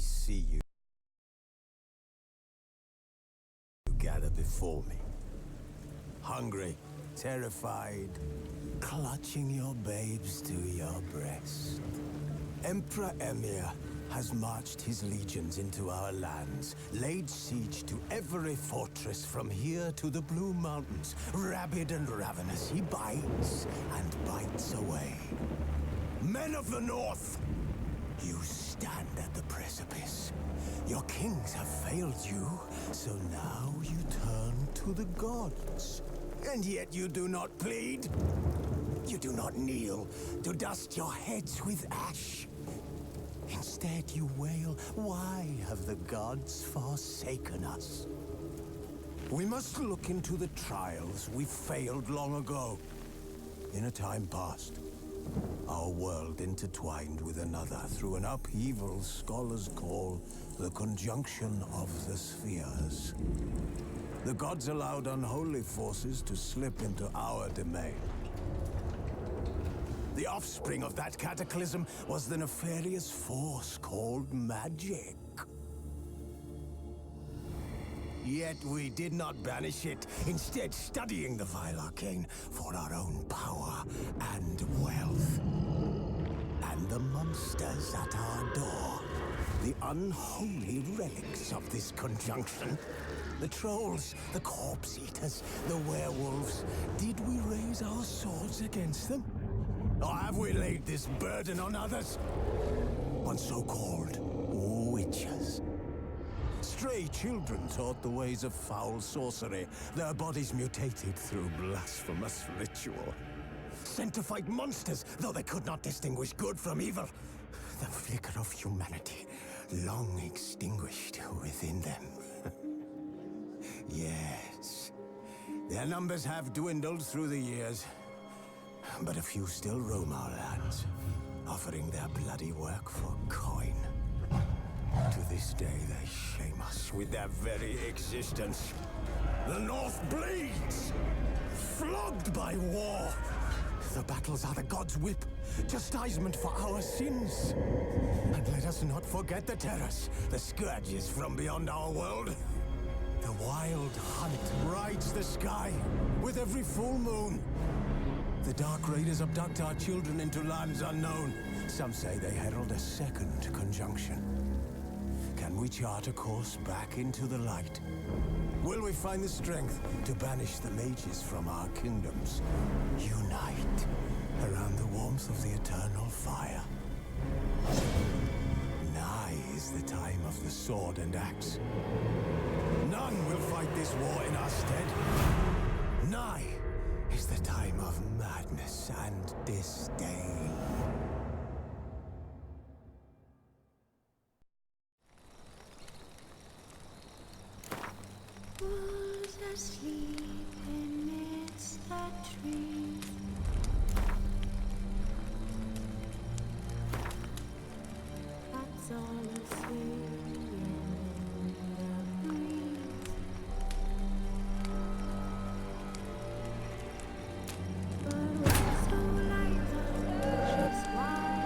see you gather before me. Hungry, terrified, clutching your babes to your breast. Emperor Emhyr has marched his legions into our lands, laid siege to every fortress from here to the Blue Mountains. Rabid and ravenous, he bites and bites away. Men of the North, you stand at the precipice. Your kings have failed you, so now you turn to the gods. And yet you do not plead. You do not kneel to dust your heads with ash. Instead you wail, why have the gods forsaken us? We must look into the trials we failed long ago. In a time past, our world intertwined with another through an upheaval scholars call the conjunction of the spheres. The gods allowed unholy forces to slip into our domain. The offspring of that cataclysm was the nefarious force called magic. Yet we did not banish it, instead studying the vile arcane for our own power and wealth. And the monsters at our door, the unholy relics of this conjunction. The trolls, the corpse eaters, the werewolves. Did we raise our swords against them? Or have we laid this burden on others? On so-called witches. Stray children taught the ways of foul sorcery, their bodies mutated through blasphemous ritual. Sent to fight monsters, though they could not distinguish good from evil. The flicker of humanity, long extinguished within them. Yes, their numbers have dwindled through the years. But a few still roam our lands, offering their bloody work for coin. To this day, they shame us with their very existence. The North bleeds, flogged by war. The battles are the gods' whip, chastisement for our sins. And let us not forget the terrors, the scourges from beyond our world. The wild hunt rides the sky with every full moon. The Dark Raiders abduct our children into lands unknown. Some say they herald a second conjunction. Can we chart a course back into the light? Will we find the strength to banish the mages from our kingdoms? Unite around the warmth of the eternal fire. Nigh is the time of the sword and axe. None will fight this war in our stead. Nigh is the time of madness and disdain. Who's asleep amidst the trees? That's all I see in the breeze. But what's so light the she's wild?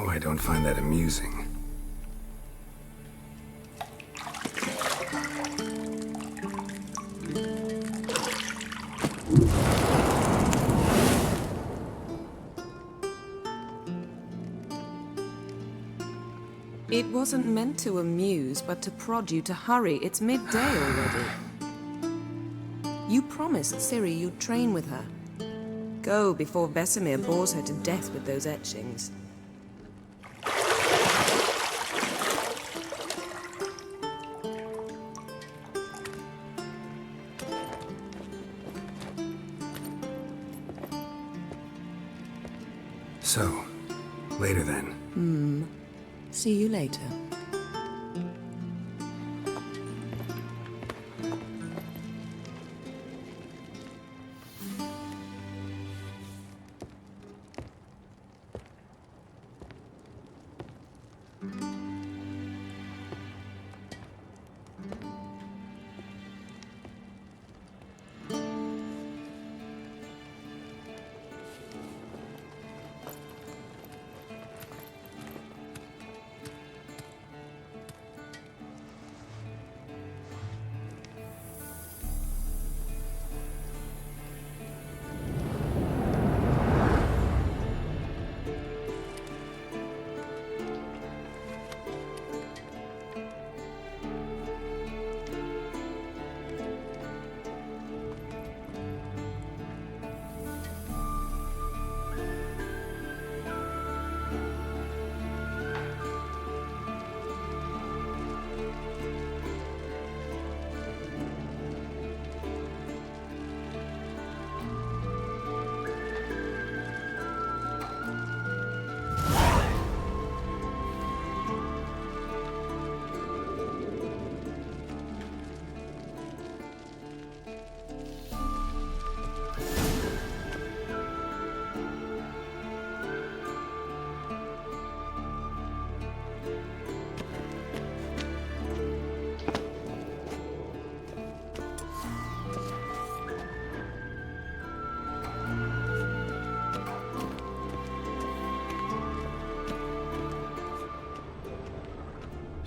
know I don't find that amusing. It wasn't meant to amuse, but to prod you to hurry. It's midday already. You promised Ciri you'd train with her. Go before Vesemir bores her to death with those etchings. So, later then. See you later.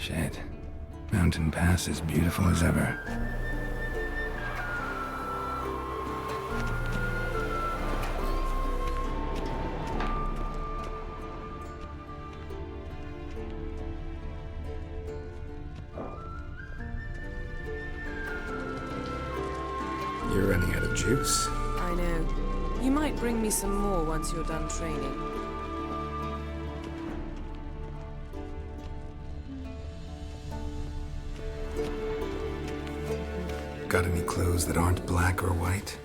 Shit. Mountain Pass is beautiful as ever. You're running out of juice. I know. You might bring me some more once you're done training. Got any clothes that aren't black or white?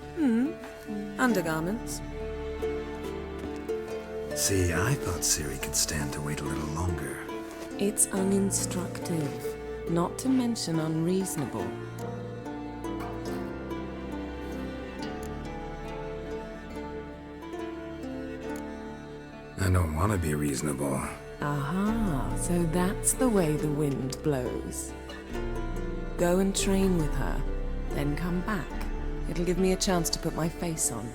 Undergarments. See, I thought Ciri could stand to wait a little longer. It's uninstructive, not to mention unreasonable. I don't want to be reasonable. Aha, so that's the way the wind blows. Go and train with her, then come back. It'll give me a chance to put my face on.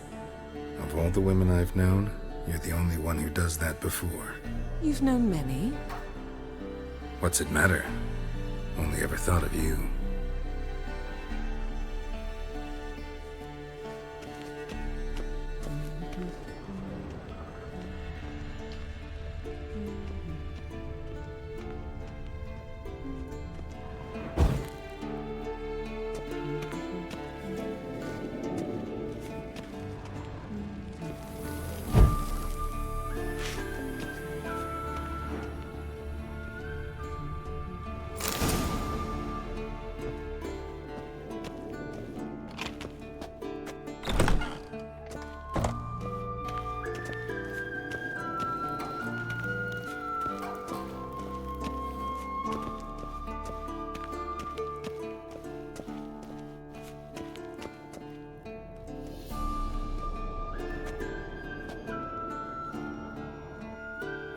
Of all the women I've known, you're the only one who does that before. You've known many. What's it matter? Only ever thought of you.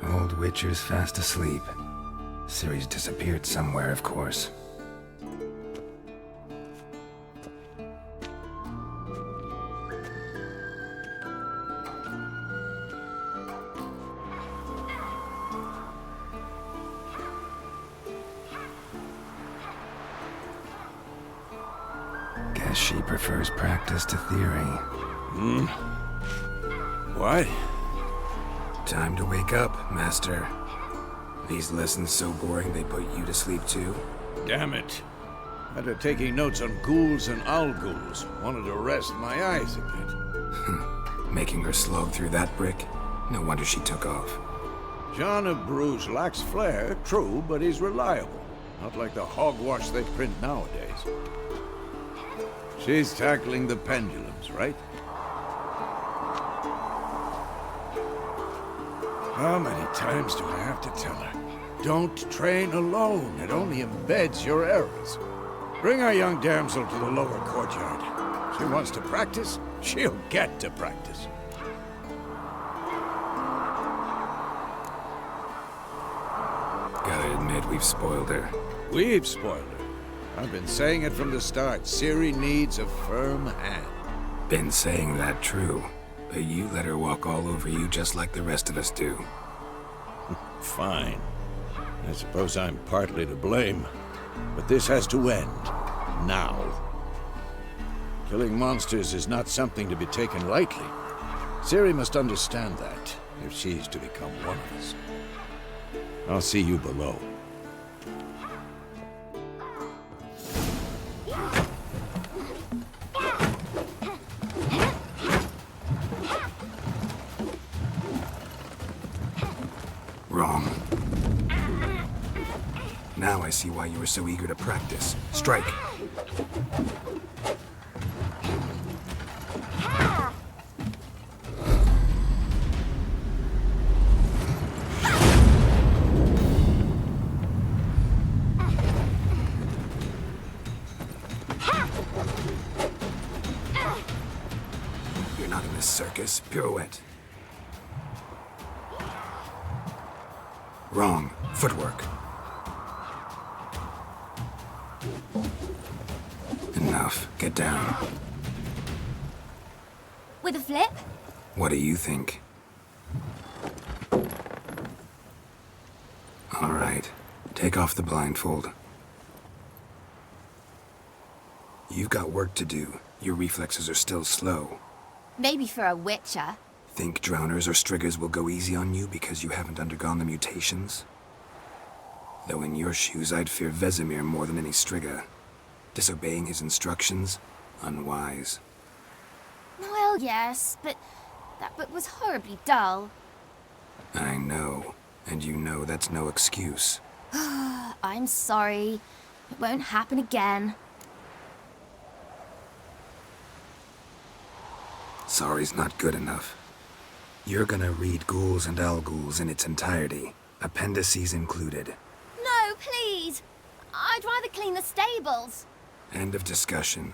Old Witcher's fast asleep. Ciri's disappeared somewhere, of course. Guess she prefers practice to theory. What? Time to wake up, Master. These lessons so boring they put you to sleep too? Damn it. After taking notes on ghouls and owl-ghouls, wanted to rest my eyes a bit. Making her slog through that brick? No wonder she took off. John of Bruges lacks flair, true, but he's reliable. Not like the hogwash they print nowadays. She's tackling the pendulums, right? How many times do I have to tell her? Don't train alone. It only embeds your errors. Bring our young damsel to the lower courtyard. She wants to practice, she'll get to practice. Gotta admit, we've spoiled her. We've spoiled her. I've been saying it from the start. Ciri needs a firm hand. Been saying that true, but you let her walk all over you just like the rest of us do. Fine. I suppose I'm partly to blame. But this has to end. Now. Killing monsters is not something to be taken lightly. Ciri must understand that, if she's to become one of us. I'll see you below. Wrong. Now I see why you were so eager to practice. Strike! You're not in this circus. Pirouette. Wrong. Footwork. Enough. Get down. With a flip? What do you think? All right. Take off the blindfold. You've got work to do. Your reflexes are still slow. Maybe for a witcher. Think drowners or striggers will go easy on you because you haven't undergone the mutations? Though in your shoes, I'd fear Vesemir more than any strigger. Disobeying his instructions? Unwise. Well, yes, but that book was horribly dull. I know. And you know that's no excuse. I'm sorry. It won't happen again. Sorry's not good enough. You're gonna read Ghouls and Owl-Ghouls in its entirety, appendices included. No, please! I'd rather clean the stables. End of discussion.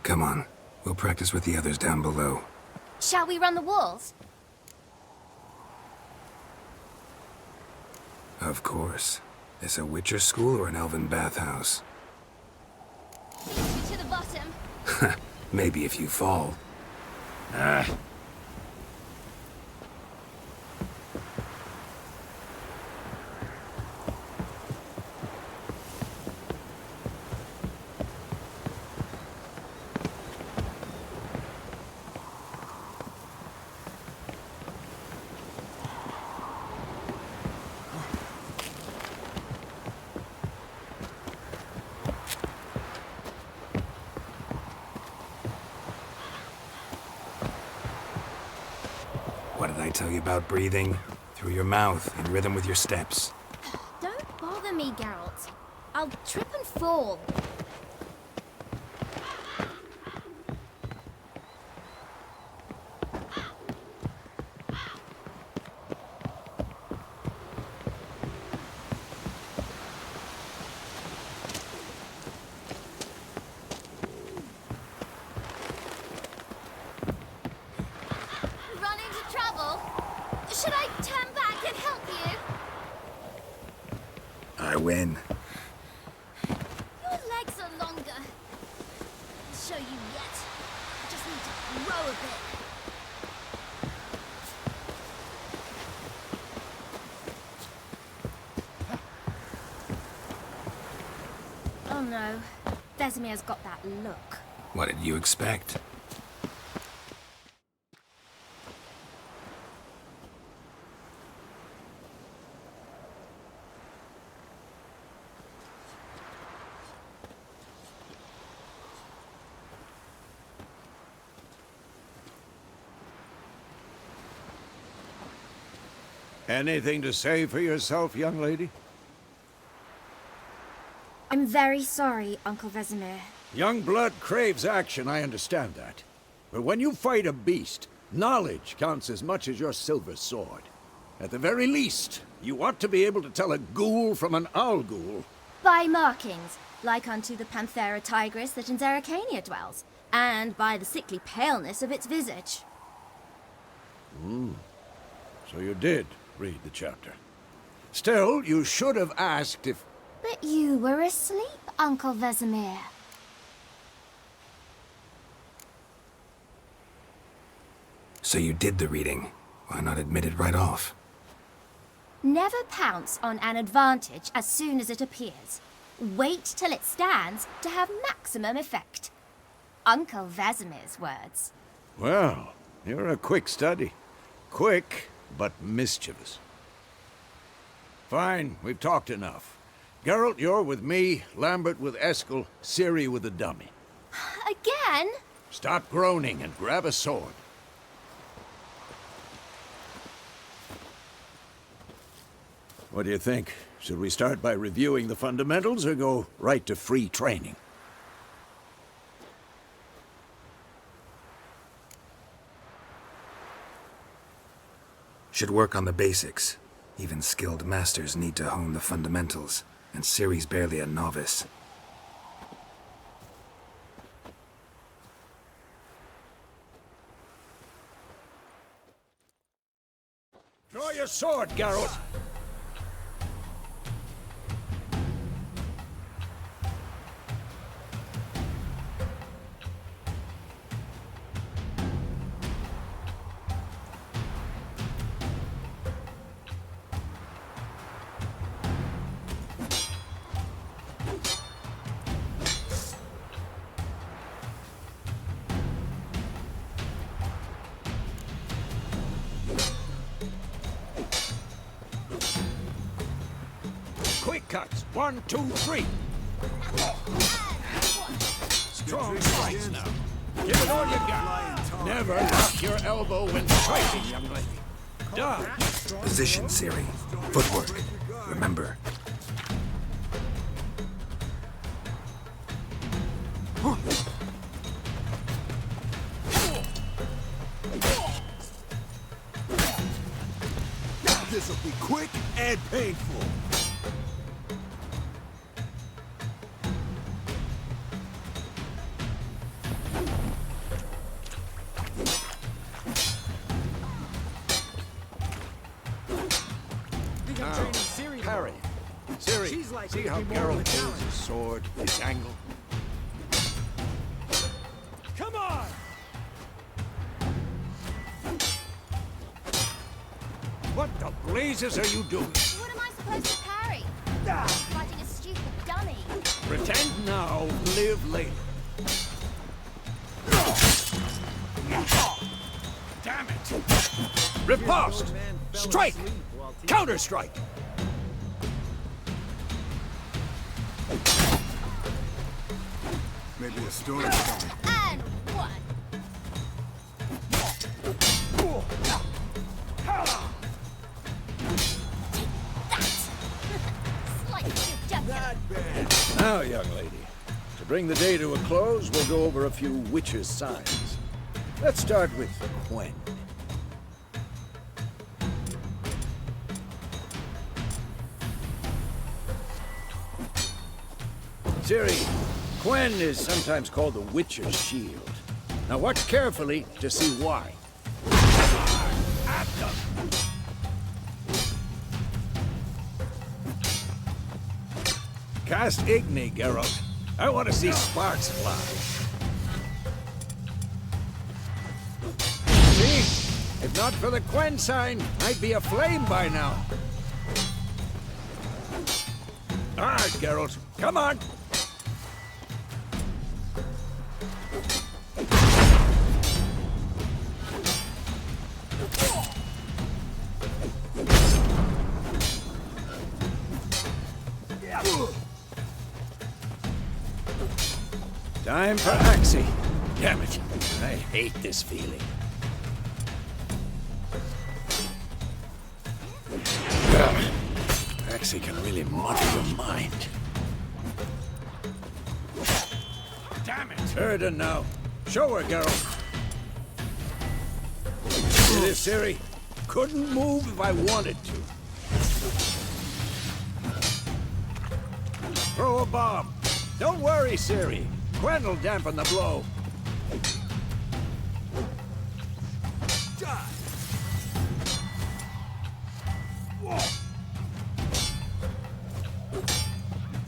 Come on, we'll practice with the others down below. Shall we run the walls? Of course. This a Witcher school or an elven bathhouse? To the bottom. Maybe if you fall. What did I tell you about breathing? Through your mouth, in rhythm with your steps. Don't bother me, Geralt. I'll trip and fall. Run into trouble? Should I turn back and help you? I win. Your legs are longer. I'll show you yet. I just need to grow a bit. Oh no. Vesemir's got that look. What did you expect? Anything to say for yourself, young lady? I'm very sorry, Uncle Vesemir. Young blood craves action, I understand that. But when you fight a beast, knowledge counts as much as your silver sword. At the very least, you ought to be able to tell a ghoul from an owl ghoul. By markings, like unto the Panthera tigris that in Zerrikania dwells, and by the sickly paleness of its visage. So you did read the chapter. Still, you should have asked if... But you were asleep, Uncle Vesemir. So you did the reading. Why not admit it right off? Never pounce on an advantage as soon as it appears. Wait till it stands to have maximum effect. Uncle Vesemir's words. Well, you're a quick study. Quick, but mischievous. Fine, we've talked enough. Geralt, you're with me, Lambert with Eskel, Ciri with the dummy. Again? Stop groaning and grab a sword. What do you think? Should we start by reviewing the fundamentals or go right to free training? Should work on the basics. Even skilled masters need to hone the fundamentals, and Ciri's barely a novice. Draw your sword, Geralt! Quick cuts. 1, 2, 3. Strong strikes now. Give it all you got. Never lock your elbow when striking, young lady. Dodge. Position, Ciri. Footwork. Remember. This'll be quick and painful. Parry. Ciri, see how Geralt holds his sword, his angle? Come on! What the blazes are you doing? What am I supposed to parry? Fighting a stupid dummy. Pretend now, live later. Damn it! Riposte! Strike! Counter-strike! Maybe a storm's coming. And one. Slightly jugular. Now, young lady, to bring the day to a close, we'll go over a few witches' signs. Let's start with Quen. Ciri, Quen is sometimes called the Witcher's Shield. Now watch carefully to see why. At them. Cast Igni, Geralt. I want to see sparks fly. See? If not for the Quen sign, I'd be aflame by now. All right, Geralt. Come on. Time for Axie. Damn it. I hate this feeling. Axie can really muddle your mind. Damn it! Erden now. Show her, Geralt. See this, Ciri? Couldn't move if I wanted to. Throw a bomb. Don't worry, Ciri. Gwen'll dampen the blow.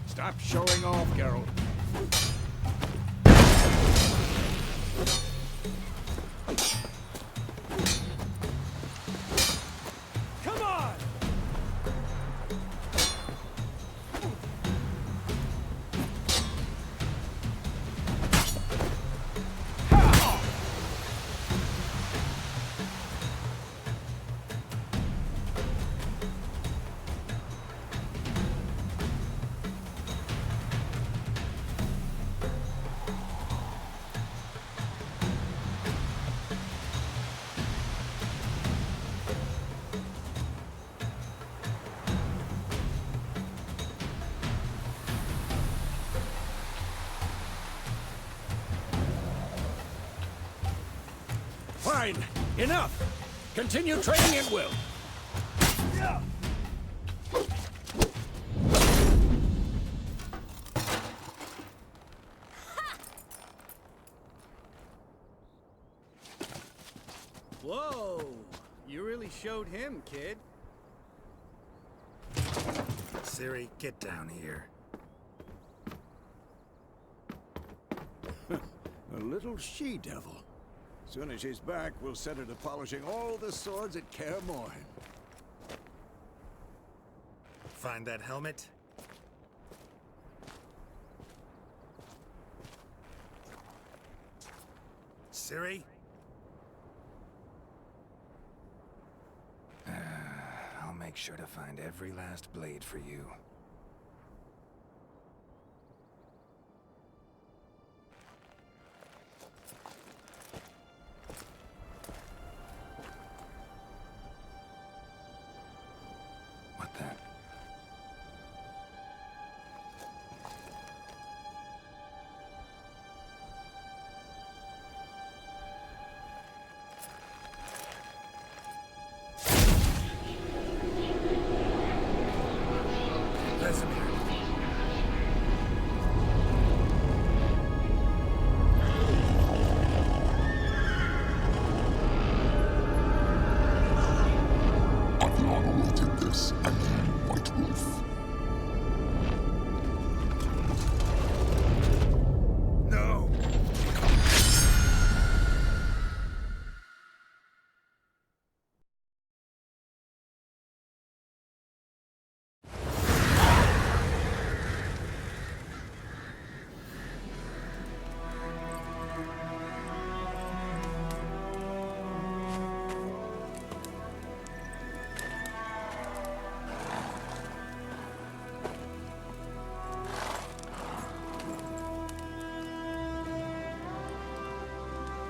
Stop showing off, Geralt. Come on! Fine. Enough. Continue training at will. Whoa! You really showed him, kid. Ciri, get down here. A little she-devil. Soon as she's back, we'll set her to polishing all the swords at Kaer Morhen. Find that helmet? Ciri? I'll make sure to find every last blade for you. What the?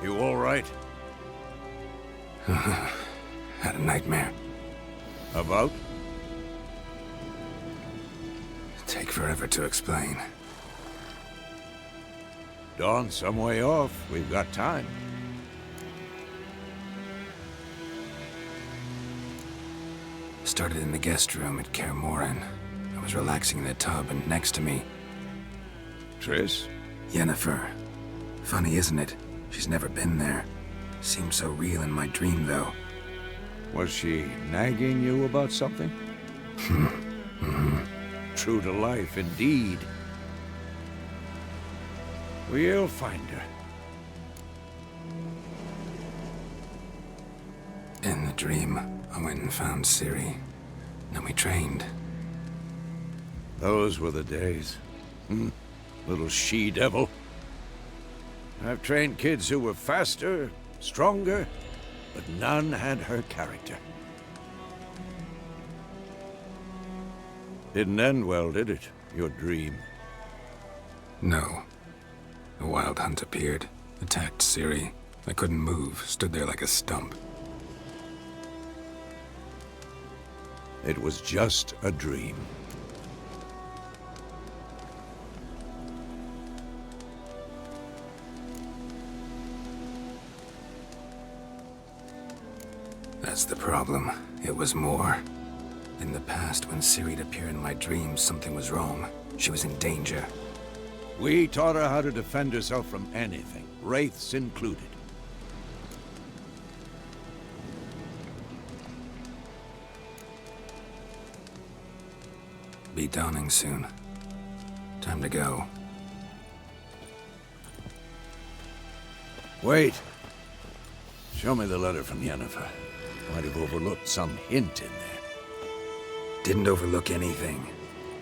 You all right? Had a nightmare. About? Take forever to explain. Dawn's some way off. We've got time. Started in the guest room at Kaer Morhen. I was relaxing in the tub, and next to me, Triss? Yennefer. Funny, isn't it? She's never been there. Seemed so real in my dream, though. Was she nagging you about something? True to life, indeed. We'll find her. In the dream, I went and found Ciri. Then we trained. Those were the days. Little she-devil. I've trained kids who were faster, stronger, but none had her character. Didn't end well, did it? Your dream? No. A wild hunt appeared, attacked Ciri. I couldn't move, stood there like a stump. It was just a dream. That's the problem. It was more. In the past, when Ciri'd appear in my dreams, something was wrong. She was in danger. We taught her how to defend herself from anything, wraiths included. Be dawning soon. Time to go. Wait. Show me the letter from Yennefer. Might have overlooked some hint in there. Didn't overlook anything.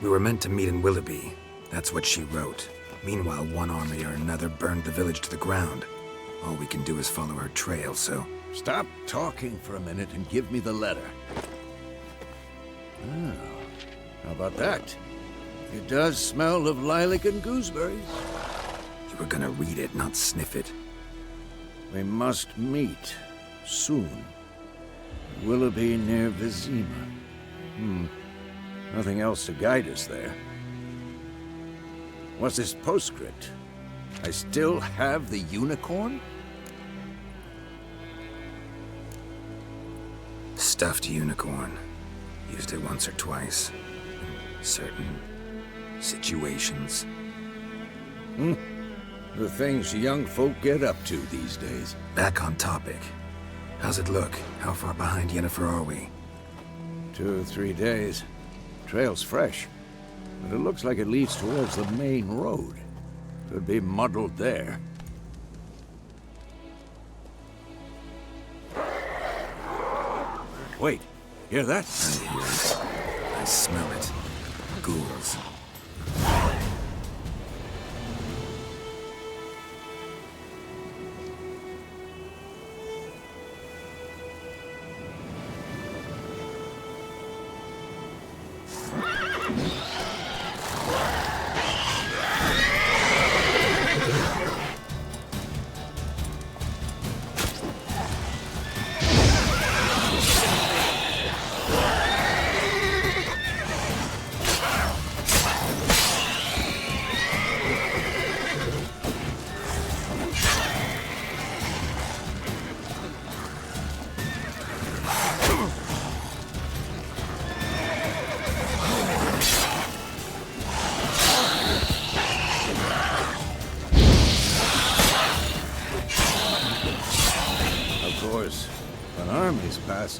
We were meant to meet in Willoughby. That's what she wrote. Meanwhile, one army or another burned the village to the ground. All we can do is follow her trail, so... Stop talking for a minute and give me the letter. Oh, how about that? It does smell of lilac and gooseberries. You were gonna read it, not sniff it. We must meet soon. Willoughby near Vizima. Nothing else to guide us there. What's this postscript? I still have the unicorn? Stuffed unicorn. Used it once or twice. In certain situations. The things young folk get up to these days. Back on topic. How's it look? How far behind Yennefer are we? 2 or 3 days. Trail's fresh, but it looks like it leads towards the main road. Could be muddled there. Wait, hear that? I hear it. I smell it. Ghouls.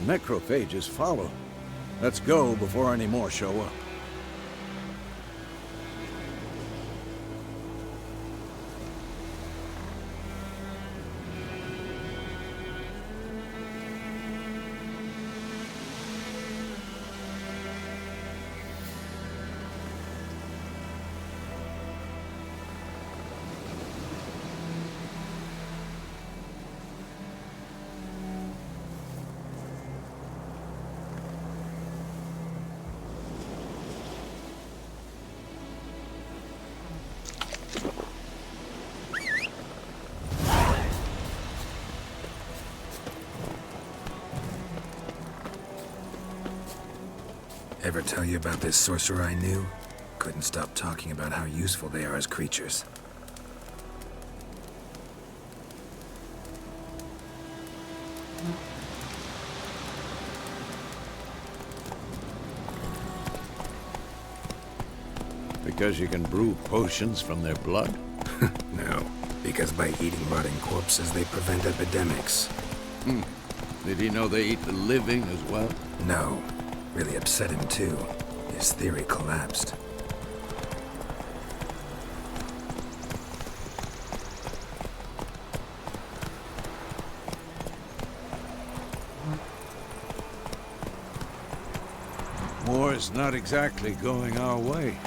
Necrophages follow. Let's go before any more show up. Ever tell you about this sorcerer I knew? Couldn't stop talking about how useful they are as creatures. Because you can brew potions from their blood? No, because by eating rotting corpses, they prevent epidemics. Did he know they eat the living as well? No. Really upset him, too. His theory collapsed. War's not exactly going our way.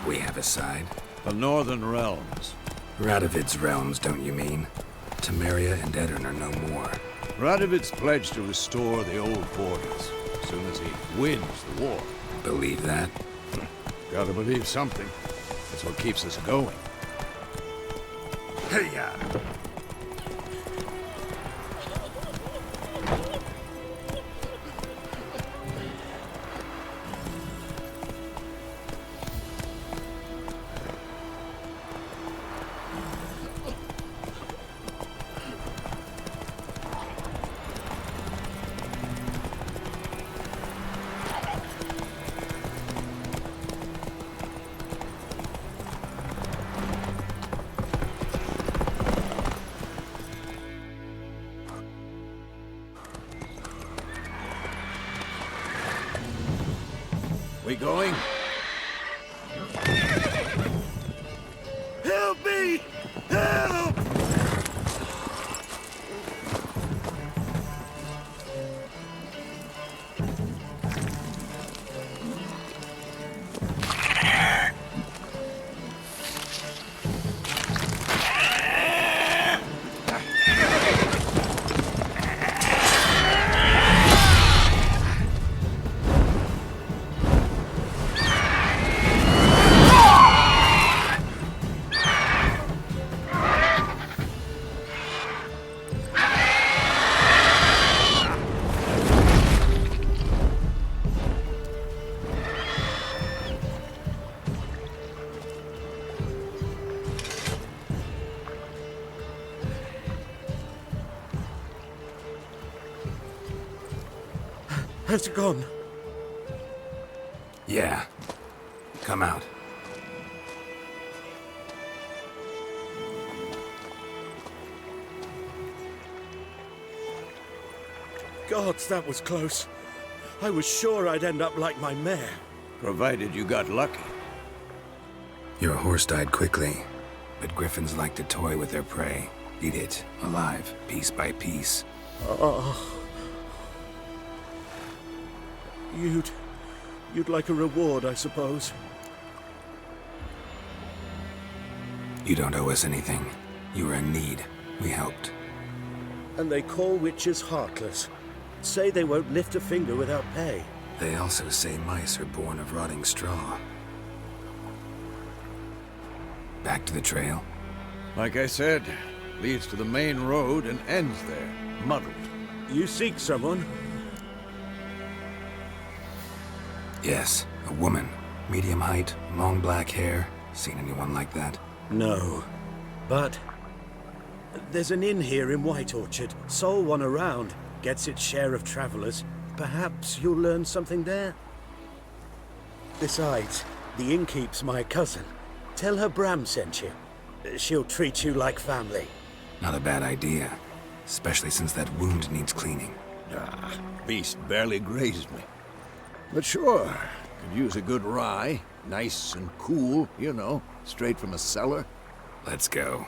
We have a side. The Northern Realms. Radovid's realms, don't you mean? Temeria and Edirn are no more. Radovid's pledged to restore the old borders as soon as he wins the war. Believe that? Gotta believe something. That's what keeps us going. Hey-ya! We going? Help me! Help! Has it gone? Yeah. Come out. Gods, that was close. I was sure I'd end up like my mare. Provided you got lucky. Your horse died quickly, but griffins like to toy with their prey. Eat it, alive, piece by piece. Oh. You'd like a reward, I suppose. You don't owe us anything. You were in need. We helped. And they call witches heartless. Say they won't lift a finger without pay. They also say mice are born of rotting straw. Back to the trail? Like I said, leads to the main road and ends there, muddled. You seek someone? Yes, a woman. Medium height, long black hair. Seen anyone like that? No. But there's an inn here in White Orchard. Sole one around. Gets its share of travelers. Perhaps you'll learn something there? Besides, the innkeep's my cousin. Tell her Bram sent you. She'll treat you like family. Not a bad idea. Especially since that wound needs cleaning. Ah, beast barely grazed me. But sure, could use a good rye. Nice and cool, you know, straight from a cellar. Let's go.